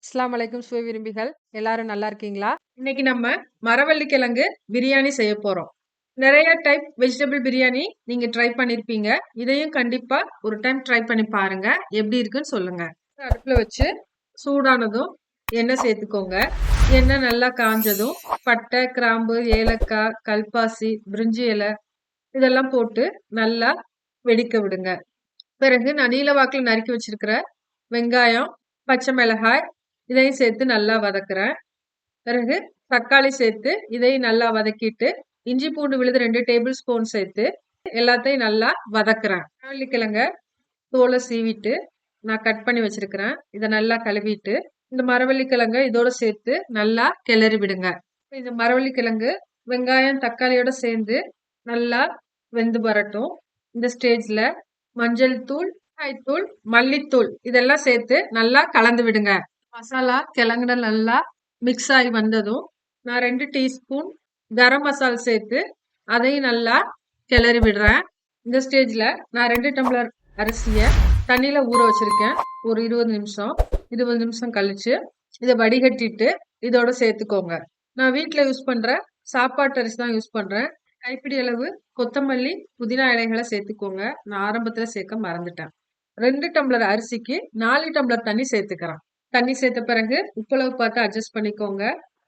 அஸ்ஸலாமு அலைக்கும் சுவை விரும்பிகள். எல்லாரும் நல்லா இருக்கீங்களா? இன்னைக்கு நம்ம மரவள்ளிக்கிழங்கு பிரியாணி செய்ய போறோம். நிறைய டைப் வெஜிடபிள் பிரியாணி நீங்க ட்ரை பண்ணிருப்பீங்க. இதையும் கண்டிப்பா ஒரு டைம் ட்ரை பண்ணி பாருங்க. எப்படி இருக்குன்னு சொல்லுங்க. அடுப்புல வச்சு சூடானதும் எண்ணெய் சேர்த்துக்கோங்க. எண்ணெய் நல்லா காஞ்சதும் பட்டை, கிராம்பு, ஏலக்காய், கல்பாசி, பிரிஞ்சி இலை இதெல்லாம் போட்டு நல்லா வெடிக்க விடுங்க. பிறகு நான் நீல வாக்குல நறுக்கி வச்சிருக்கிற வெங்காயம், பச்சை மிளகாய் இதையும் சேர்த்து நல்லா வதக்குறேன். பிறகு தக்காளி சேர்த்து இதையும் நல்லா வதக்கிட்டு இஞ்சி பூண்டு விழுது 2 டேபிள் ஸ்பூன் சேர்த்து எல்லாத்தையும் நல்லா வதக்குறேன். மரவள்ளிக்கிழங்க தோலை சீவிட்டு நான் கட் பண்ணி வச்சிருக்கிறேன். இதை நல்லா கழுவிட்டு இந்த மரவள்ளிக்கிழங்க இதோட சேர்த்து நல்லா கிளறி விடுங்க. இந்த மரவள்ளிக்கிழங்கு வெங்காயம் தக்காளியோட சேர்ந்து நல்லா வெந்து வரட்டும். இந்த ஸ்டேஜ்ல மஞ்சள் தூள், தூள், மல்லித்தூள் இதெல்லாம் சேர்த்து நல்லா கலந்து விடுங்க. மசாலா கிழங்குல நல்லா மிக்ஸ் ஆகி வந்ததும் நான் 2 டீஸ்பூன் கரம் மசாலா சேர்த்து அதையும் நல்லா கிளறி விடுறேன். இந்த ஸ்டேஜ்ல நான் 2 டம்ளர் அரிசியை தண்ணியில ஊற வச்சிருக்கேன். ஒரு 20 நிமிஷம் கழிச்சு இதை வடிகட்டிட்டு இதோட சேர்த்துக்கோங்க. நான் வீட்டில் யூஸ் பண்ற சாப்பாட்டு அரிசி தான் யூஸ் பண்றேன். கைப்பிடி அளவு கொத்தமல்லி, புதினா இலைகளை சேர்த்துக்கோங்க. நான் ஆரம்பத்துல சேர்க்க மறந்துட்டேன். 2 டம்ளர் அரிசிக்கு 4 டம்ளர் தண்ணி சேர்த்துக்கிறேன். தண்ணி சேர்த்த பிறகு உப்பளவு பார்த்து அட்ஜஸ்ட் பண்ணிக்கோங்க.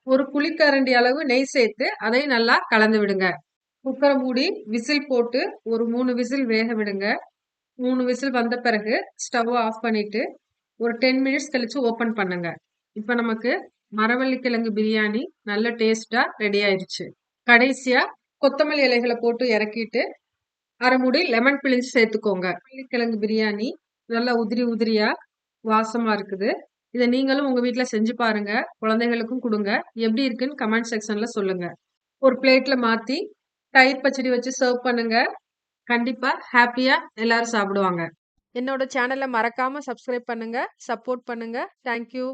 ஒரு குழிக்கரண்டி அளவு நெய் சேர்த்து அதை நல்லா கலந்து விடுங்க. குக்கரை மூடி விசில் போட்டு ஒரு 3 விசில் வேக விடுங்க. 3 விசில் வந்த பிறகு ஸ்டவ் ஆஃப் பண்ணிட்டு ஒரு 10 மினிட்ஸ் கழிச்சு ஓபன் பண்ணுங்க. இப்ப நமக்கு மரவள்ளிக்கிழங்கு பிரியாணி நல்ல டேஸ்டா ரெடி ஆயிருச்சு. கடைசியா கொத்தமல்லி இலைகளை போட்டு இறக்கிட்டு அரை மூடி லெமன் பிழிஞ்சு சேர்த்துக்கோங்க. மரவள்ளிக்கிழங்கு பிரியாணி நல்லா உதிரி உதிரியா வாசமா இருக்குது. இதை நீங்களும் உங்க வீட்ல செஞ்சு பாருங்க. குழந்தைகளுக்கும் கொடுங்க. எப்படி இருக்குன்னு கமெண்ட் செக்ஷன்ல சொல்லுங்க. ஒரு பிளேட்ல மாத்தி தயிர் பச்சடி வச்சு சர்வ் பண்ணுங்க. கண்டிப்பா ஹாப்பியா எல்லாரும் சாப்பிடுவாங்க. என்னோட சேனலை மறக்காம சப்ஸ்கிரைப் பண்ணுங்க, சப்போர்ட் பண்ணுங்க. தேங்க்யூ.